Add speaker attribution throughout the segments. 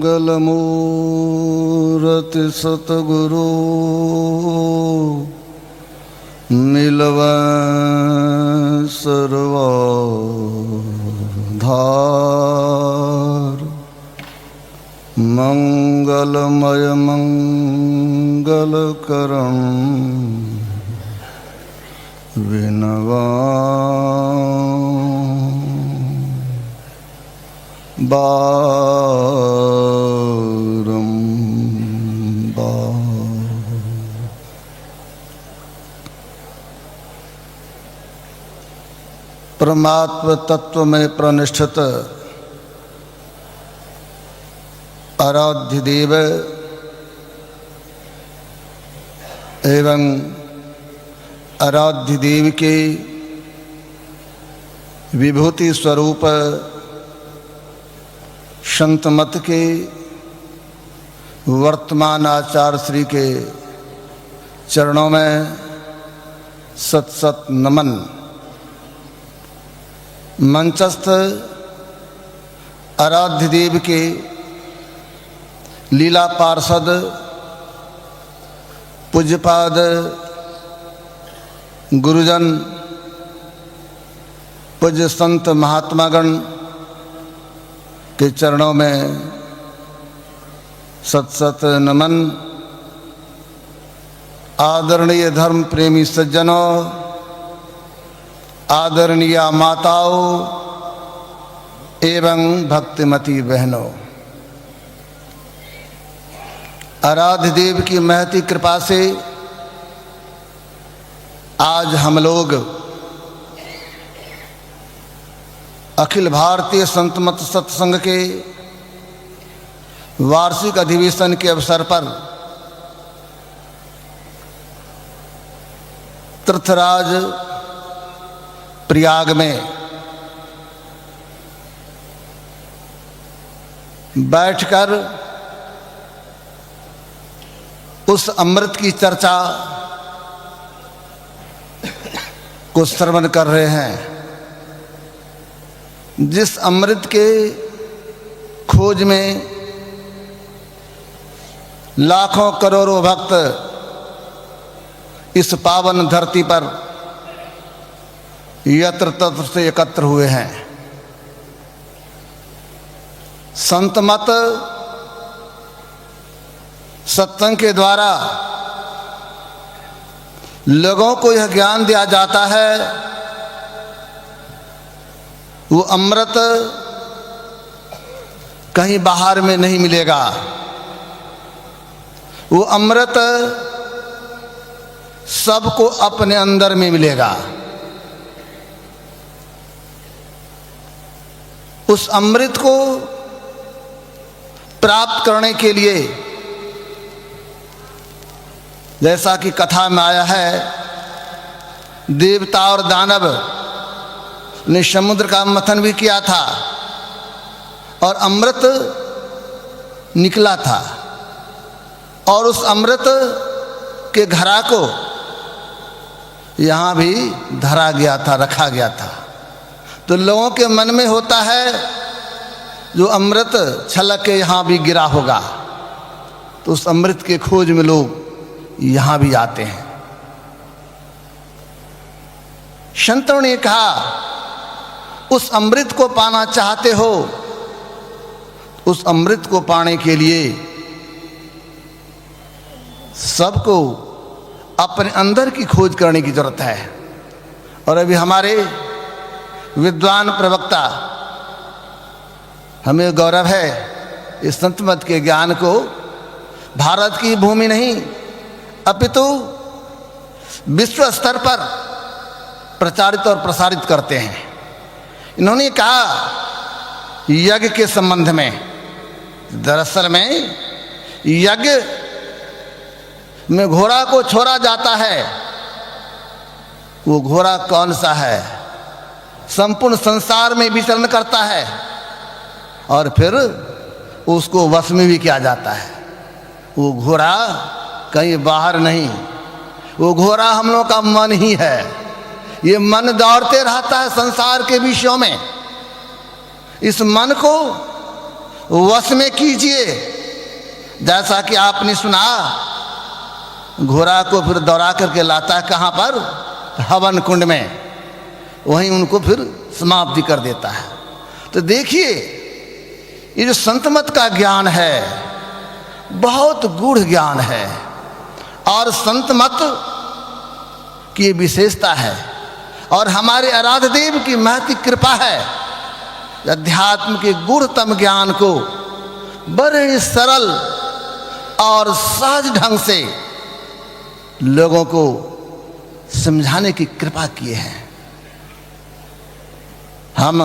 Speaker 1: मंगलमूर्ति सतगुरु मिलवै सर्वाधार। मंगलमय मंगलकरं विनवा परमात्म तत्व में प्रनिष्ठित आराध्य देव एवं आराध्य देव के विभूति स्वरूप संत मत के वर्तमान आचार्य श्री के चरणों में सत सत नमन। मंचस्थ आराध्य देव के लीला पार्षद पूज्यपाद गुरुजन पूज्य संत महात्मागण के चरणों में सत सत नमन। आदरणीय धर्म प्रेमी सज्जनों, आदरणीय माताओं एवं भक्तिमती बहनों, आराध्य देव की महती कृपा से आज हम लोग अखिल भारतीय संत मत सत्संग के वार्षिक अधिवेशन के अवसर पर तीर्थराज प्रयाग में बैठकर उस अमृत की चर्चा को श्रवण कर रहे हैं, जिस अमृत के खोज में लाखों करोड़ों भक्त इस पावन धरती पर यत्र तत्र से एकत्र हुए हैं। संत मत सत्संग के द्वारा लोगों को यह ज्ञान दिया जाता है, वो अमृत कहीं बाहर में नहीं मिलेगा। वो अमृत सबको अपने अंदर में मिलेगा। उस अमृत को प्राप्त करने के लिए जैसा कि कथा में आया है, देवता और दानव ने समुद्र का मंथन भी किया था और अमृत निकला था, और उस अमृत के घड़ा को यहाँ भी धरा गया था, रखा गया था। तो लोगों के मन में होता है जो अमृत छलक के यहाँ भी गिरा होगा, तो उस अमृत के खोज में लोग यहाँ भी आते हैं। संतों ने कहा, उस अमृत को पाना चाहते हो, उस अमृत को पाने के लिए सबको अपने अंदर की खोज करने की जरूरत है। और अभी हमारे विद्वान प्रवक्ता, हमें गौरव है इस संत मत के ज्ञान को भारत की भूमि नहीं अपितु विश्व स्तर पर प्रचारित और प्रसारित करते हैं। इन्होंने कहा यज्ञ के संबंध में, दरअसल में यज्ञ में घोड़ा को छोड़ा जाता है, वो घोड़ा कौन सा है? संपूर्ण संसार में विचरण करता है और फिर उसको वश में भी किया जाता है। वो घोड़ा कहीं बाहर नहीं, वो घोड़ा हम लोग का मन ही है। ये मन दौड़ते रहता है संसार के विषयों में। इस मन को वश में कीजिए। जैसा कि आपने सुना, घोड़ा को फिर दौड़ा करके लाता है कहाँ पर? हवन कुंड में, वहीं उनको फिर समाप्ति कर देता है। तो देखिए, ये जो संत मत का ज्ञान है बहुत गूढ़ ज्ञान है, और संत मत की विशेषता है, और हमारे आराध्य देव की महती कृपा है। अध्यात्म के गूढ़तम ज्ञान को बड़े सरल और सहज ढंग से लोगों को समझाने की कृपा किए हैं। हम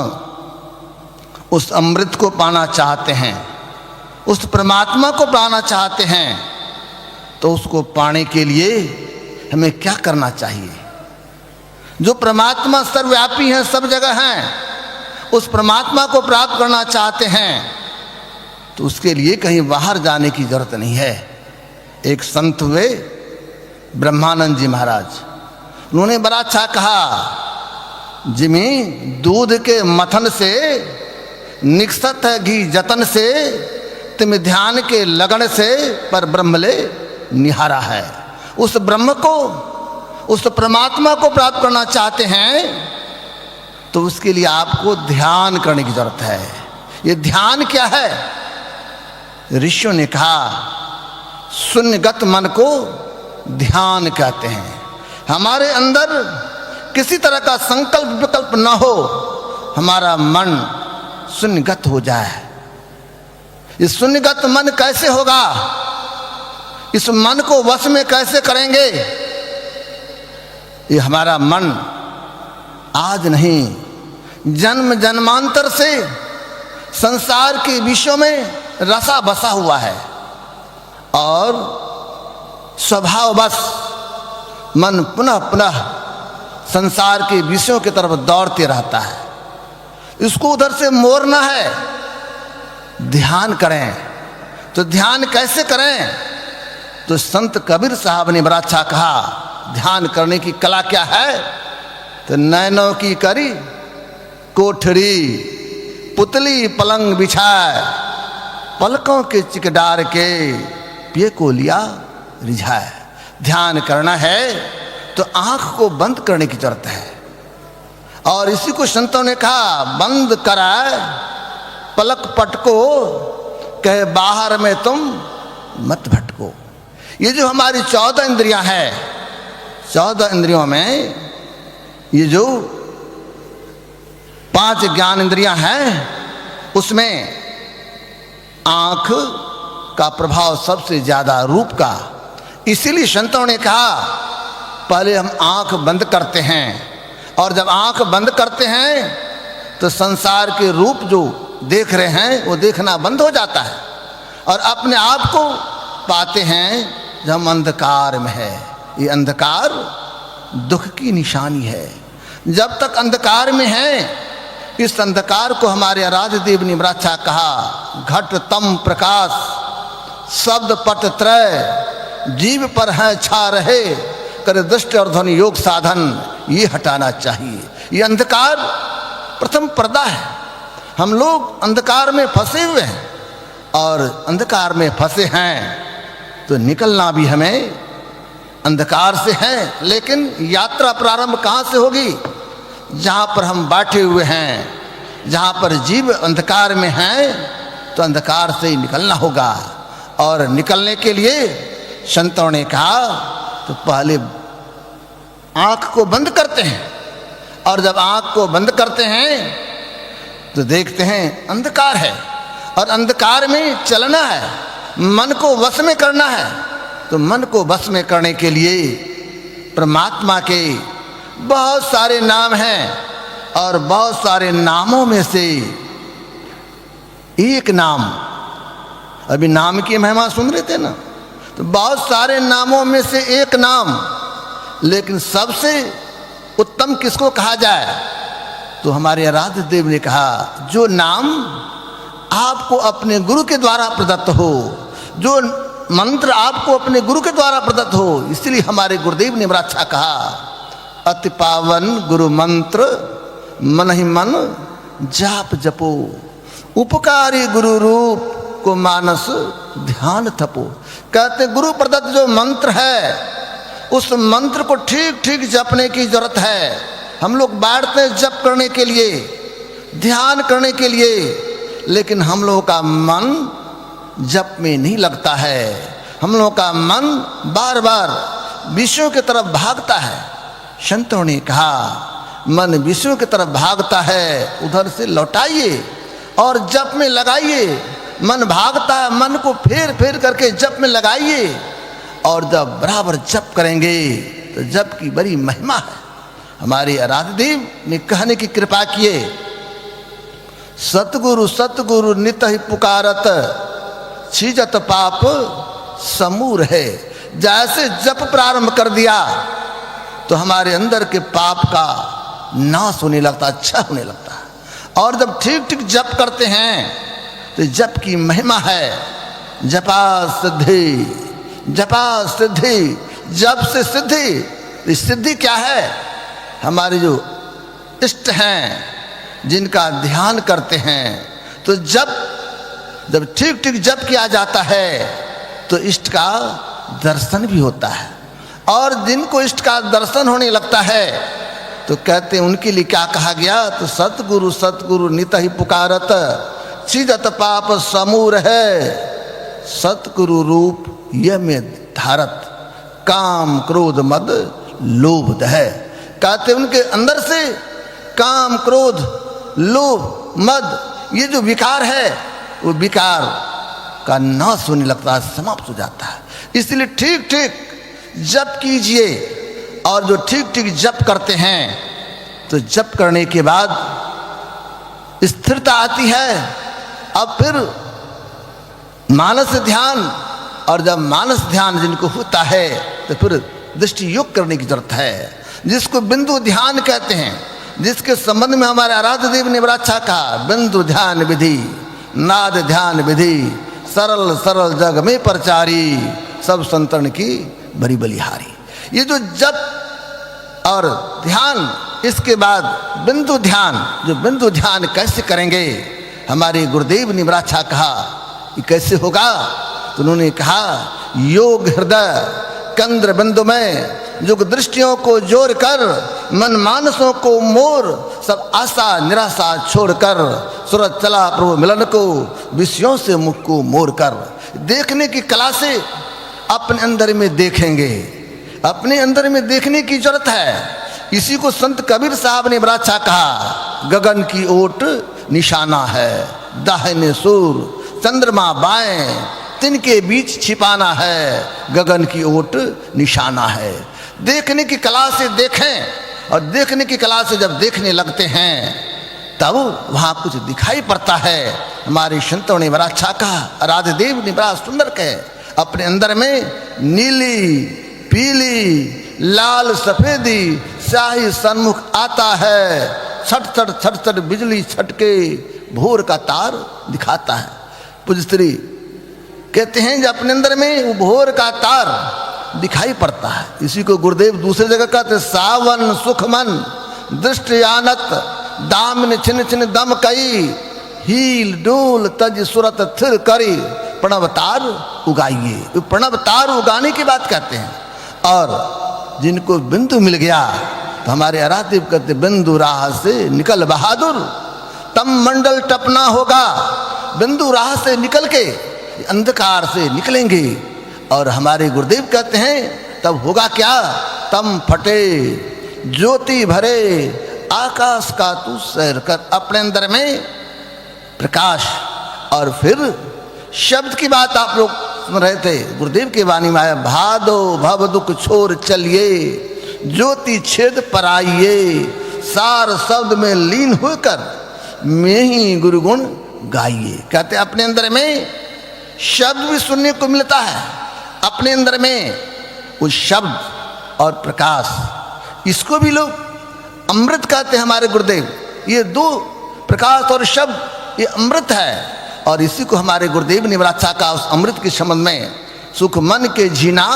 Speaker 1: उस अमृत को पाना चाहते हैं, उस परमात्मा को पाना चाहते हैं, तो उसको पाने के लिए हमें क्या करना चाहिए? जो परमात्मा सर्वव्यापी हैं, सब जगह हैं, उस परमात्मा को प्राप्त करना चाहते हैं तो उसके लिए कहीं बाहर जाने की जरूरत नहीं है। एक संत हुए ब्रह्मानंद जी महाराज, उन्होंने बड़ा अच्छा कहा, जिमी दूध के मथन से निकसत है घी जतन से, तिम ध्यान के लगन से पर ब्रह्म ले निहारा है। उस ब्रह्म को, उस परमात्मा को प्राप्त करना चाहते हैं तो उसके लिए आपको ध्यान करने की जरूरत है। ये ध्यान क्या है? ऋषियों ने कहा, शून्यगत मन को ध्यान कहते हैं। हमारे अंदर किसी तरह का संकल्प विकल्प न हो, हमारा मन शून्यगत हो जाए। इस शून्यगत मन कैसे होगा? इस मन को वश में कैसे करेंगे? ये हमारा मन आज नहीं, जन्म जन्मांतर से संसार के विषयों में रसा बसा हुआ है, और स्वभाववश मन पुनः पुनः संसार के विषयों की तरफ दौड़ते रहता है। इसको उधर से मोड़ना है। ध्यान करें। तो ध्यान कैसे करें? तो संत कबीर साहब ने बड़ा अच्छा कहा, ध्यान करने की कला क्या है? तो नैनों की करी कोठरी, पुतली पलंग बिछाए, पलकों के चिकडार के पिए को लिया रिझाए। ध्यान करना है तो आंख को बंद करने की जरूरत है, और इसी को संतों ने कहा, बंद कराए पलक पटको, कहे बाहर में तुम मत भटको। ये जो हमारी 14 इंद्रियां हैं, 14 इंद्रियों में ये जो 5 ज्ञान इंद्रियां हैं, उसमें आंख का प्रभाव सबसे ज्यादा रूप का। इसीलिए संतों ने कहा, पहले हम आंख बंद करते हैं, और जब आंख बंद करते हैं तो संसार के रूप जो देख रहे हैं वो देखना बंद हो जाता है, और अपने आप को पाते हैं जब हम अंधकार में है। ये अंधकार दुख की निशानी है। जब तक अंधकार में है, इस अंधकार को हमारे आराध्य देव ने बड़ा अच्छा कहा, घट तम प्रकाश शब्द पट त्रय, जीव पर है छा रहे, कर दृष्टि और ध्वनि योग साधन, ये हटाना चाहिए। ये अंधकार प्रथम पर्दा है। हम लोग अंधकार में फंसे हुए हैं, और अंधकार में फंसे हैं तो निकलना भी हमें अंधकार से है। लेकिन यात्रा प्रारंभ कहाँ से होगी? जहाँ पर हम बैठे हुए हैं, जहाँ पर जीव अंधकार में हैं, तो अंधकार से ही निकलना होगा। और निकलने के लिए संतों ने कहा, तो पहले आँख को बंद करते हैं, और जब आँख को बंद करते हैं तो देखते हैं अंधकार है, और अंधकार में चलना है, मन को वश में करना है। तो मन को वश में करने के लिए परमात्मा के बहुत सारे नाम हैं, और बहुत सारे नामों में से एक नाम, अभी नाम की महिमा सुन रहे थे ना, तो बहुत सारे नामों में से एक नाम, लेकिन सबसे उत्तम किसको कहा जाए? तो हमारे आराध्य देव ने कहा, जो नाम आपको अपने गुरु के द्वारा प्रदत्त हो, जो मंत्र आपको अपने गुरु के द्वारा प्रदत्त हो। इसलिए हमारे गुरुदेव ने बड़ा अच्छा कहा, अति पावन गुरु मंत्र मन ही मन जाप जपो, उपकारी गुरु रूप को मानस ध्यान थपो। कहते गुरु प्रदत्त जो मंत्र है उस मंत्र को ठीक ठीक जपने की जरूरत है। हम लोग बैठते हैं जप करने के लिए, ध्यान करने के लिए, लेकिन हम लोगों का मन जप में नहीं लगता है। हम लोगों का मन बार बार विषयों की तरफ भागता है। संतों ने कहा मन विषयों की तरफ भागता है, उधर से लौटाइए और जप में लगाइए। मन भागता है, मन को फेर फेर करके जप में लगाइए, और जब बराबर जप करेंगे तो जप की बड़ी महिमा है। हमारे आराध्य देव ने कहने की कृपा किए, सतगुरु सतगुरु नित ही पुकारत, छिजत पाप समूर है। जैसे जप प्रारंभ कर दिया तो हमारे अंदर के पाप का नाश होने लगता, अच्छा होने लगता है। और जब ठीक ठीक जप करते हैं तो जप की महिमा है। जपा सिद्धि, जपा सिद्धि, जप से सिद्धि। सिद्धि क्या है? हमारे जो इष्ट हैं जिनका ध्यान करते हैं, तो जब ठीक ठीक जप किया जाता है तो इष्ट का दर्शन भी होता है। और जिनको इष्ट का दर्शन होने लगता है तो कहते हैं उनके लिए क्या कहा गया, तो सतगुरु सतगुरु नित ही पुकारत, छिजत पाप समूर है। सतगुरु रूप यह में धारत, काम क्रोध मद लोभ है। कहते उनके अंदर से काम क्रोध लोभ मद ये जो विकार है वो विकार का नाश होने लगता है, समाप्त हो जाता है। इसलिए ठीक ठीक जप कीजिए। और जो ठीक ठीक जप करते हैं तो जप करने के बाद स्थिरता आती है। अब फिर मानस ध्यान, और जब मानस ध्यान जिनको होता है तो फिर दृष्टि योग करने की जरूरत है, जिसको बिंदु ध्यान कहते हैं, जिसके संबंध में हमारे आराध्य देव ने बड़ा अच्छा कहा, बिंदु ध्यान विधि नाद ध्यान विधि, सरल सरल जग में प्रचारी, सब संतन की बड़ी बलिहारी। ये जो जप और ध्यान, इसके बाद बिंदु ध्यान, जो बिंदु ध्यान कैसे करेंगे, हमारे गुरुदेव ने बड़ा अच्छा कहा कि कैसे होगा। तो उन्होंने कहा योग हृदय केंद्र बिंदु में युग दृष्टियों को जोड़ कर, मन मानसों को मोर, सब आशा निराशा छोड़कर, सूरज चला प्रभु मिलन को, विषयों से मुख को मोर कर। देखने की कला से अपने अंदर में देखेंगे, अपने अंदर में देखने की जरूरत है। इसी को संत कबीर साहब ने बड़ा अच्छा कहा, गगन की ओट निशाना है, दाहिने सूर चंद्रमा बाएं, तिनके बीच छिपाना है, गगन की ओट निशाना है। देखने की कला से देखें, और देखने की कला से जब देखने लगते हैं तब वहाँ कुछ दिखाई पड़ता है। हमारे संतों ने बड़ा अच्छा कहा, आराध्य देव ने बड़ा सुंदर कहे, अपने अंदर में नीली पीली लाल सफेदी स्याही सन्मुख आता है, छट छट छट छट बिजली छटके भोर का तार दिखाता है। पूज्य श्री कहते हैं जब अपने अंदर में वो भोर का तार दिखाई पड़ता है। इसी को गुरुदेव दूसरी जगह कहते, सावन सुख मन दृष्टि आनत, दामिन छिन छिन दम कई, हील डोल तज सुरत थिर करी, प्रणवतार उगाइए। प्रणवतार उगाने की बात कहते हैं। और जिनको बिंदु मिल गया तो हमारे आराध्य कहते, बिंदु राह से निकल बहादुर, तम मंडल टपना होगा। बिंदु राह से निकल के अंधकार से निकलेंगे। और हमारे गुरुदेव कहते हैं तब होगा क्या, तम फटे ज्योति भरे आकाश का तू सैर कर। अपने अंदर में प्रकाश। और फिर शब्द की बात आप लोग सुन रहे थे, गुरुदेव की वाणी में आया, भादो भव दुख छोर चलिए, ज्योति छेद पर आइए, सार शब्द में लीन होकर मैं ही गुरुगुण गाइए। कहते अपने अंदर में शब्द भी सुनने को मिलता है, अपने अंदर में वो शब्द और प्रकाश, इसको भी लोग अमृत कहते हैं हमारे गुरुदेव। ये दो प्रकाश और शब्द ये अमृत है। और इसी को हमारे गुरुदेव ने बड़ा अच्छा कहा उस अमृत के संबंध में, सुख मन के जीना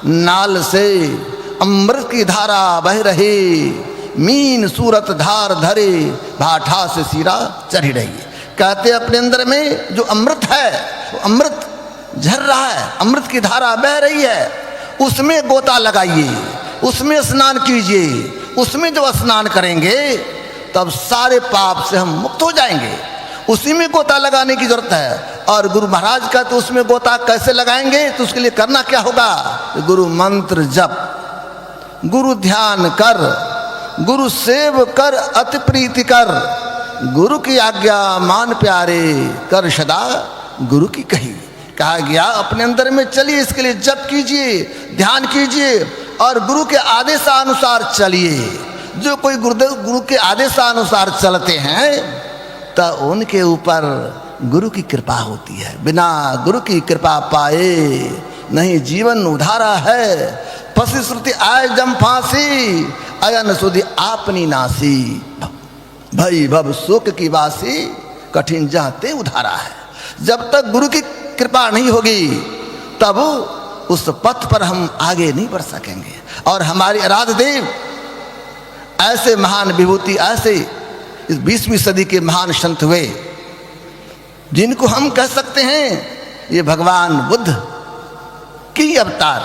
Speaker 1: नाल से अमृत की धारा बह रही, मीन सूरत धार धरे, भाठा से सिरा चढ़ी रही। कहते अपने अंदर में जो अमृत है, वो अमृत झर रहा है, अमृत की धारा बह रही है, उसमें गोता लगाइए, उसमें स्नान कीजिए। उसमें जब स्नान करेंगे तब सारे पाप से हम मुक्त हो जाएंगे। उसी में गोता लगाने की जरूरत है। और गुरु महाराज का तो उसमें गोता कैसे लगाएंगे, तो उसके लिए करना क्या होगा? गुरु मंत्र जप, गुरु ध्यान कर, गुरु सेव कर, अति प्रीति कर, गुरु की आज्ञा मान प्यारे, कर सदा गुरु की कही। कहा गया अपने अंदर में चलिए, इसके लिए जप कीजिए, ध्यान कीजिए और गुरु के आदेशानुसार चलिए। जो कोई गुरु के आदेशानुसार चलते हैं तो उनके ऊपर गुरु की कृपा होती है। बिना गुरु की कृपा पाए नहीं जीवन उधारा है। फंसी श्रुति आय जम फांसी, अयन सुधि आपनी नासी, भई भव शोक की वासी, कठिन जाते उधारा है। जब तक गुरु की कृपा नहीं होगी तब उस पथ पर हम आगे नहीं बढ़ सकेंगे। और हमारे आराध्य देव ऐसे महान विभूति, ऐसे इस 20वीं सदी के महान संत हुए जिनको हम कह सकते हैं ये भगवान बुद्ध की अवतार।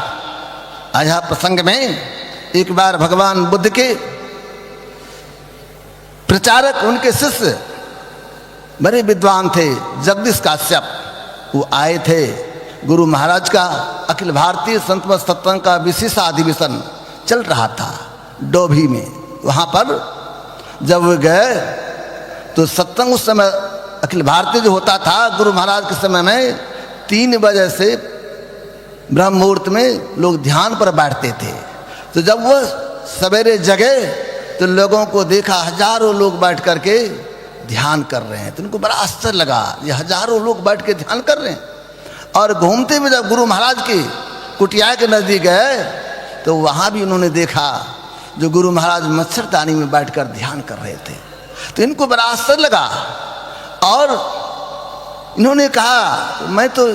Speaker 1: आज यहाँ प्रसंग में एक बार भगवान बुद्ध के प्रचारक, उनके शिष्य बड़े विद्वान थे, जगदीश काश्यप, वो आए थे। गुरु महाराज का अखिल भारतीय संत मत सत्संग का विशेष अधिवेशन चल रहा था डोभी में। वहाँ पर जब वे गए तो सत्संग उस समय अखिल भारतीय जो होता था गुरु महाराज के समय में 3 बजे से ब्रह्म मुहूर्त में लोग ध्यान पर बैठते थे। तो जब वो सवेरे जगे तो लोगों को देखा हजारों लोग बैठ करके ध्यान कर रहे हैं। तो उनको बड़ा आश्चर्य लगा, ये हजारों लोग बैठ के ध्यान कर रहे हैं। और घूमते हुए जब गुरु महाराज की कुटिया के नजदीक गए तो वहाँ भी उन्होंने देखा जो गुरु महाराज मच्छरदानी में बैठकर ध्यान कर रहे थे। तो इनको बड़ा आश्चर्य लगा और इन्होंने कहा, मैं तो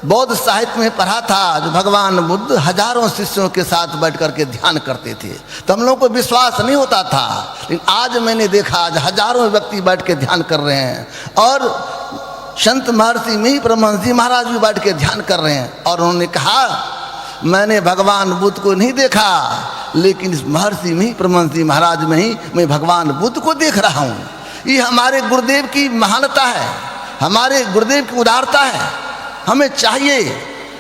Speaker 1: बौद्ध साहित्य में पढ़ा था जो भगवान बुद्ध हजारों शिष्यों के साथ बैठ करके ध्यान करते थे, तो हम लोगों को विश्वास नहीं होता था। लेकिन आज मैंने देखा आज हजारों व्यक्ति बैठ के ध्यान कर रहे हैं और संत महर्षि में ही परमहंस जी महाराज भी बैठ के ध्यान कर रहे हैं। और उन्होंने कहा, मैंने भगवान बुद्ध को नहीं देखा, लेकिन इस महर्षि में ही परमहंस जी महाराज में ही मैं भगवान बुद्ध को देख रहा हूँ। ये हमारे गुरुदेव की महानता है, हमारे गुरुदेव की उदारता है। हमें चाहिए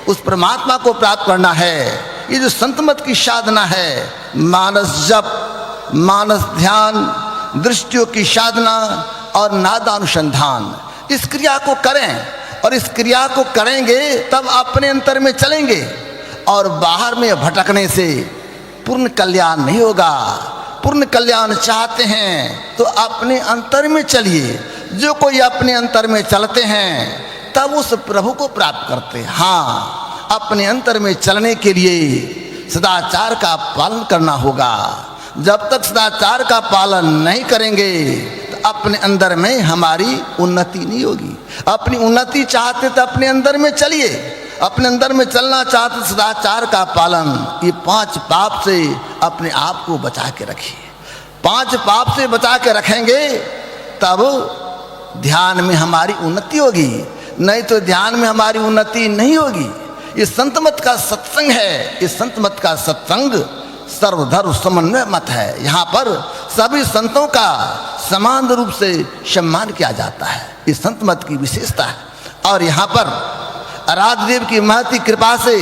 Speaker 1: उस परमात्मा को प्राप्त करना है। ये जो संत मत की साधना है, मानस जप, मानस ध्यान, दृष्टियों की साधना और नादानुसंधान, इस क्रिया को करें। और इस क्रिया को करेंगे तब अपने अंतर में चलेंगे और बाहर में भटकने से पूर्ण कल्याण नहीं होगा। पूर्ण कल्याण चाहते हैं तो अपने अंतर में चलिए। जो कोई अपने अंतर में चलते हैं तब उस प्रभु को प्राप्त करते हैं। हाँ, अपने अंतर में चलने के लिए सदाचार का पालन करना होगा। जब तक सदाचार का पालन नहीं करेंगे तो अपने अंदर में हमारी उन्नति नहीं होगी। अपनी उन्नति चाहते तो अपने अंदर में चलिए। अपने अंदर में चलना चाहते सदाचार का पालन, ये 5 पाप से अपने आप को बचा के रखिए। 5 पाप से बचा के रखेंगे तब ध्यान में हमारी उन्नति होगी, नहीं तो ध्यान में हमारी उन्नति नहीं होगी। ये संत मत का सत्संग है। ये संत मत का सत्संग सर्वधर्म समन्वय मत है। यहाँ पर सभी संतों का समान रूप से सम्मान किया जाता है। ये संत मत की विशेषता है। और यहाँ पर आराध्य देव की महती कृपा से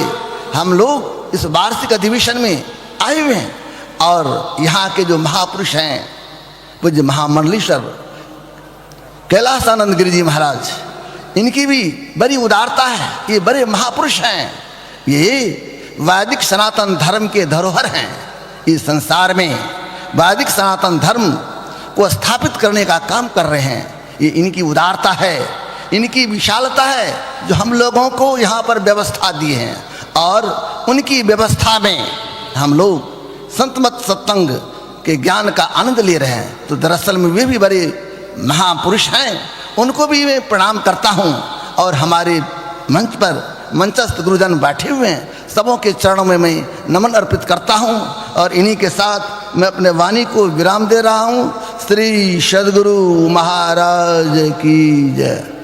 Speaker 1: हम लोग इस वार्षिक अधिवेशन में आए हुए हैं। और यहाँ के जो महापुरुष हैं, पूज्य महामंडलेश्वर कैलाशानंद गिरि जी महाराज, इनकी भी बड़ी उदारता है। ये बड़े महापुरुष हैं। ये वैदिक सनातन धर्म के धरोहर हैं। इस संसार में वैदिक सनातन धर्म को स्थापित करने का काम कर रहे हैं। ये इनकी उदारता है, इनकी विशालता है जो हम लोगों को यहाँ पर व्यवस्था दी है। और उनकी व्यवस्था में हम लोग संत मत सत्संग के ज्ञान का आनंद ले रहे हैं। तो दरअसल में वे भी बड़े महापुरुष हैं, उनको भी मैं प्रणाम करता हूँ। और हमारे मंच पर मंचस्थ गुरुजन बैठे हुए हैं, सबों के चरणों में मैं नमन अर्पित करता हूँ और इन्हीं के साथ मैं अपने वाणी को विराम दे रहा हूँ। श्री सद्गुरु महाराज की जय।